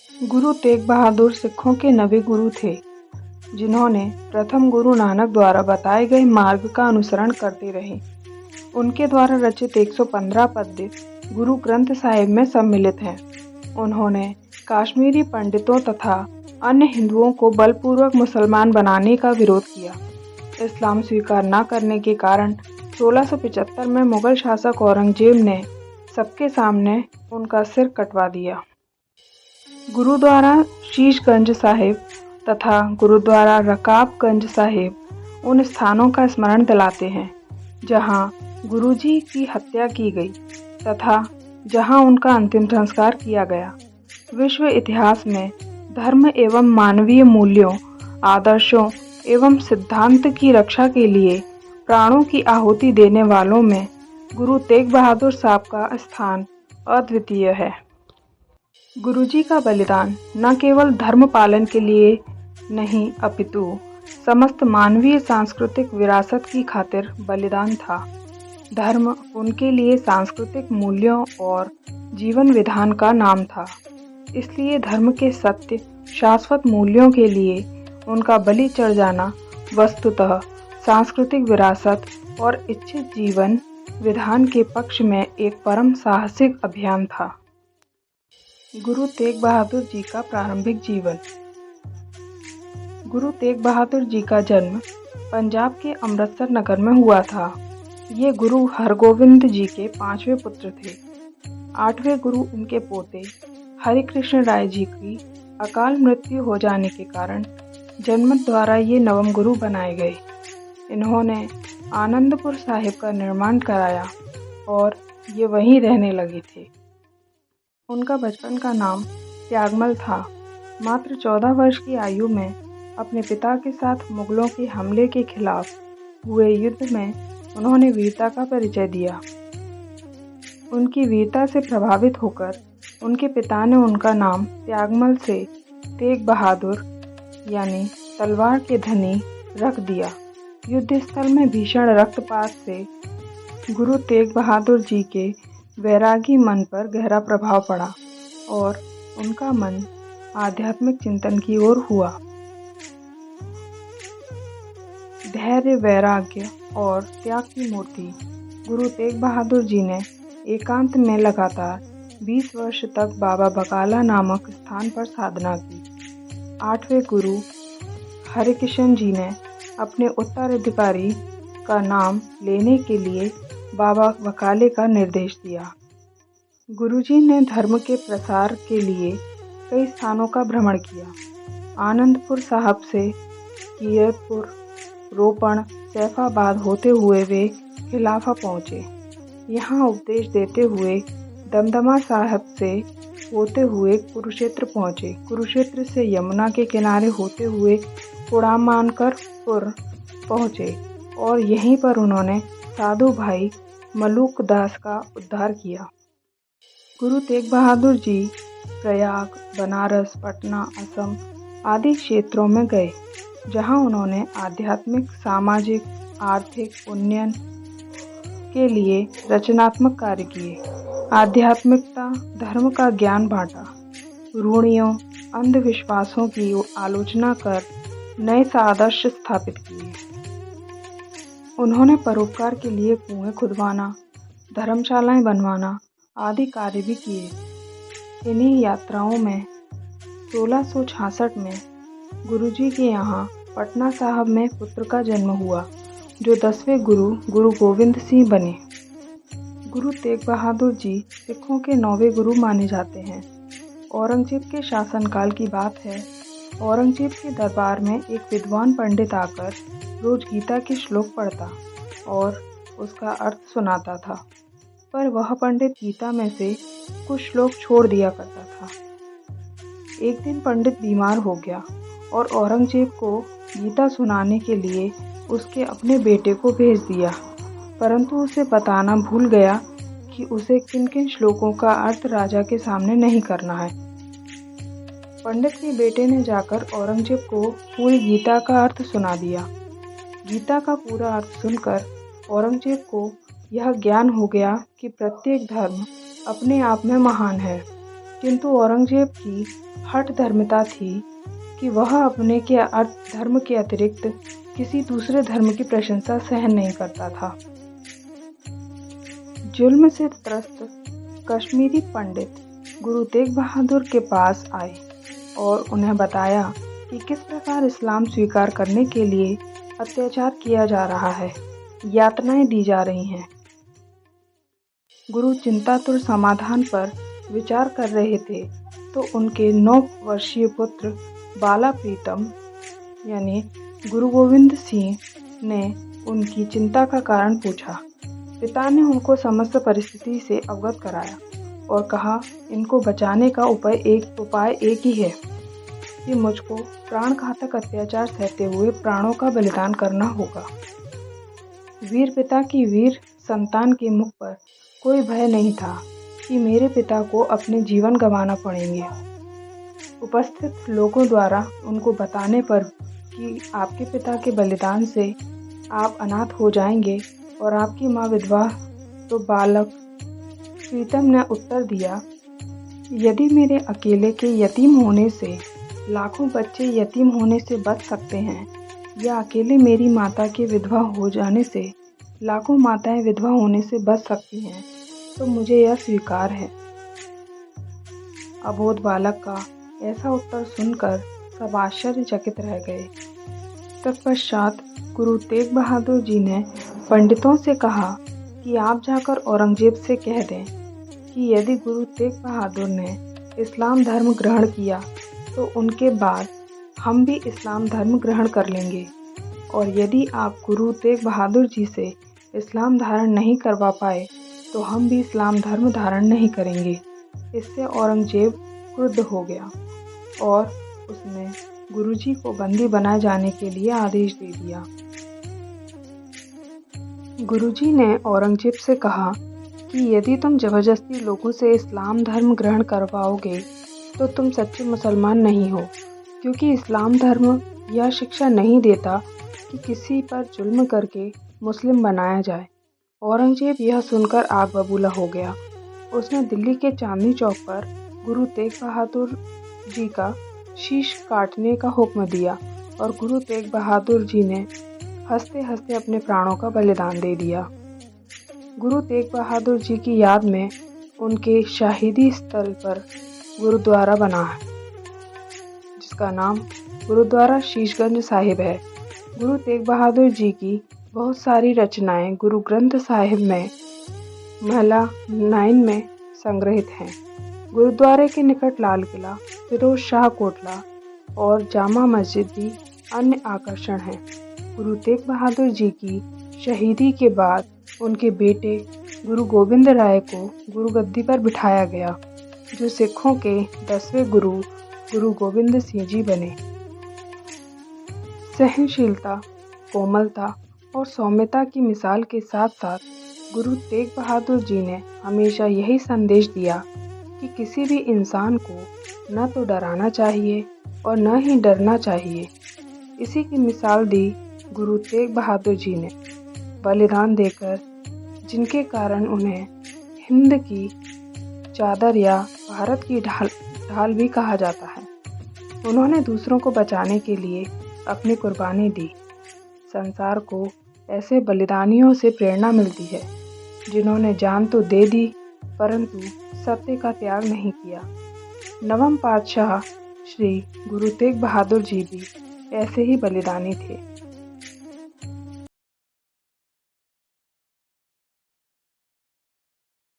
गुरु तेग बहादुर सिखों के नवे गुरु थे, जिन्होंने प्रथम गुरु नानक द्वारा बताए गए मार्ग का अनुसरण करते रहे। उनके द्वारा रचित 115 पद्य गुरु ग्रंथ साहिब में सम्मिलित हैं। उन्होंने काश्मीरी पंडितों तथा अन्य हिंदुओं को बलपूर्वक मुसलमान बनाने का विरोध किया। इस्लाम स्वीकार न करने के कारण 1675 में मुगल शासक औरंगजेब ने सबके सामने उनका सिर कटवा दिया। गुरुद्वारा शीशगंज साहिब तथा गुरुद्वारा रकाबगंज साहिब उन स्थानों का स्मरण दिलाते हैं जहां गुरुजी की हत्या की गई तथा जहां उनका अंतिम संस्कार किया गया। विश्व इतिहास में धर्म एवं मानवीय मूल्यों, आदर्शों एवं सिद्धांत की रक्षा के लिए प्राणों की आहुति देने वालों में गुरु तेग बहादुर साहब का स्थान अद्वितीय है। गुरुजी का बलिदान न केवल धर्म पालन के लिए नहीं अपितु समस्त मानवीय सांस्कृतिक विरासत की खातिर बलिदान था। धर्म उनके लिए सांस्कृतिक मूल्यों और जीवन विधान का नाम था। इसलिए धर्म के सत्य शाश्वत मूल्यों के लिए उनका बलि चढ़ जाना वस्तुतः सांस्कृतिक विरासत और इच्छित जीवन विधान के पक्ष में एक परम साहसिक अभियान था। गुरु तेग बहादुर जी का प्रारंभिक जीवन। गुरु तेग बहादुर जी का जन्म पंजाब के अमृतसर नगर में हुआ था। ये गुरु हरगोविंद जी के 5वें पुत्र थे। 8वें गुरु इनके पोते हरिकृष्ण राय जी की अकाल मृत्यु हो जाने के कारण जनमत द्वारा ये नवम गुरु बनाए गए। इन्होंने आनंदपुर साहिब का निर्माण कराया और ये वहीं रहने लगे थे। उनका बचपन का नाम त्यागमल था। मात्र 14 वर्ष की आयु में अपने पिता के साथ मुगलों के हमले के खिलाफ हुए युद्ध में उन्होंने वीरता का परिचय दिया। उनकी वीरता से प्रभावित होकर उनके पिता ने उनका नाम त्यागमल से तेग बहादुर यानी तलवार के धनी रख दिया। युद्ध स्थल में भीषण रक्तपात से गुरु तेग बहादुर जी के वैरागी मन पर गहरा प्रभाव पड़ा और उनका मन आध्यात्मिक चिंतन की ओर हुआ। धैर्य, वैराग्य और त्याग की मूर्ति गुरु तेग बहादुर जी ने एकांत में लगातार 20 वर्ष तक बाबा बकाला नामक स्थान पर साधना की। 8वें गुरु हरिकृष्ण जी ने अपने उत्तराधिकारी का नाम लेने के लिए बाबा बकाले का निर्देश दिया। गुरुजी ने धर्म के प्रसार के लिए कई स्थानों का भ्रमण किया। आनंदपुर साहब से कीरतपुर, रोपण, सैफाबाद होते हुए वे खिलाफा पहुँचे। यहाँ उपदेश देते हुए दमदमा साहब से होते हुए कुरुक्षेत्र पहुँचे। कुरुक्षेत्र से यमुना के किनारे होते हुए कुड़ामानकरपुर पहुँचे और यहीं पर उन्होंने साधु भाई मलूक दास का उद्धार किया। गुरु तेग बहादुर जी प्रयाग, बनारस, पटना, असम आदि क्षेत्रों में गए, जहां उन्होंने आध्यात्मिक, सामाजिक, आर्थिक उन्नयन के लिए रचनात्मक कार्य किए। आध्यात्मिकता, धर्म का ज्ञान बांटा, रूढ़ियों, अंधविश्वासों की आलोचना कर नए आदर्श स्थापित किए। उन्होंने परोपकार के लिए कुएं खुदवाना, धर्मशालाएं बनवाना आदि कार्य भी किए। इन्हीं यात्राओं में 1666 में गुरुजी के यहाँ पटना साहब में पुत्र का जन्म हुआ, जो 10वें गुरु गुरु गोविंद सिंह बने। गुरु तेग बहादुर जी सिखों के 9वें गुरु माने जाते हैं। औरंगजेब के शासनकाल की बात है। औरंगजेब के दरबार में एक विद्वान पंडित आकर रोज गीता के श्लोक पढ़ता और उसका अर्थ सुनाता था, पर वह पंडित गीता में से कुछ श्लोक छोड़ दिया करता था। एक दिन पंडित बीमार हो गया और औरंगजेब को गीता सुनाने के लिए उसके अपने बेटे को भेज दिया, परंतु उसे बताना भूल गया कि उसे किन किन श्लोकों का अर्थ राजा के सामने नहीं करना है। पंडित के बेटे ने जाकर औरंगजेब को पूरी गीता का अर्थ सुना दिया। गीता का पूरा अर्थ सुनकर औरंगजेब को यह ज्ञान हो गया कि प्रत्येक धर्म अपने आप में महान है, किंतु औरंगजेब की हठ धर्मिता थी कि वह अपने के धर्म के अतिरिक्त किसी दूसरे धर्म की प्रशंसा सहन नहीं करता था। जुल्म से त्रस्त कश्मीरी पंडित गुरु तेग बहादुर के पास आए और उन्हें बताया कि किस प्रकार इस्लाम स्वीकार करने के लिए अत्याचार किया जा रहा है, यातनाएं दी जा रही हैं। गुरु चिंतातुर समाधान पर विचार कर रहे थे तो उनके 9 वर्षीय पुत्र बाला प्रीतम यानी गुरु गोविंद सिंह ने उनकी चिंता का कारण पूछा। पिता ने उनको समस्त परिस्थिति से अवगत कराया और कहा, इनको बचाने का उपाय एक ही है कि मुझको प्राण घातक अत्याचार सहते हुए प्राणों का बलिदान करना होगा। वीर पिता की वीर संतान के मुख पर कोई भय नहीं था कि मेरे पिता को अपने जीवन गंवाना पड़ेंगे। उपस्थित लोगों द्वारा उनको बताने पर कि आपके पिता के बलिदान से आप अनाथ हो जाएंगे और आपकी माँ विधवा, तो बालक प्रीतम ने उत्तर दिया, यदि मेरे अकेले के यतीम होने से लाखों बच्चे यतीम होने से बच सकते हैं या अकेले मेरी माता के विधवा हो जाने से लाखों माताएं विधवा होने से बच सकती हैं, तो मुझे यह स्वीकार है। अबोध बालक का ऐसा उत्तर सुनकर सब आश्चर्यचकित रह गए। तत्पश्चात गुरु तेग बहादुर जी ने पंडितों से कहा कि आप जाकर औरंगजेब से कह दें कि यदि गुरु तेग बहादुर ने इस्लाम धर्म ग्रहण किया तो उनके बाद हम भी इस्लाम धर्म ग्रहण कर लेंगे, और यदि आप गुरु तेग बहादुर जी से इस्लाम धारण नहीं करवा पाए तो हम भी इस्लाम धर्म धारण नहीं करेंगे। इससे औरंगजेब क्रुद्ध हो गया और उसने गुरुजी को बंदी बनाए जाने के लिए आदेश दे दिया। गुरुजी ने औरंगजेब से कहा कि यदि तुम जबरदस्ती लोगों से इस्लाम धर्म ग्रहण करवाओगे तो तुम सच्चे मुसलमान नहीं हो, क्योंकि इस्लाम धर्म यह शिक्षा नहीं देता कि किसी पर जुल्म करके मुस्लिम बनाया जाए। औरंगजेब यह सुनकर आग बबूला हो गया। उसने दिल्ली के चांदनी चौक पर गुरु तेग बहादुर जी का शीश काटने का हुक्म दिया और गुरु तेग बहादुर जी ने हंसते हंसते अपने प्राणों का बलिदान दे दिया। गुरु तेग बहादुर जी की याद में उनके शहीदी स्थल पर गुरुद्वारा बना है, जिसका नाम गुरुद्वारा शीशगंज साहिब है। गुरु तेग बहादुर जी की बहुत सारी रचनाएं गुरु ग्रंथ साहिब में महला 9 में संग्रहित हैं। गुरुद्वारे के निकट लाल किला, फिरोज शाह कोटला और जामा मस्जिद भी अन्य आकर्षण हैं। गुरु तेग बहादुर जी की शहीदी के बाद उनके बेटे गुरु गोविंद राय को गुरुगद्दी पर बिठाया गया, जो सिखों के 10वें गुरु गुरु गोविंद सिंह जी बने। सहनशीलता, कोमलता और सौम्यता की मिसाल के साथ साथ गुरु तेग बहादुर जी ने हमेशा यही संदेश दिया कि किसी भी इंसान को न तो डराना चाहिए और न ही डरना चाहिए। इसी की मिसाल दी गुरु तेग बहादुर जी ने, बलिदान देकर, जिनके कारण उन्हें हिंद की चादर या भारत की ढाल भी कहा जाता है। उन्होंने दूसरों को बचाने के लिए अपनी कुर्बानी दी। संसार को ऐसे बलिदानियों से प्रेरणा मिलती है जिन्होंने जान तो दे दी परंतु सत्य का त्याग नहीं किया। नवम पातशाह श्री गुरु तेग बहादुर जी भी ऐसे ही बलिदानी थे।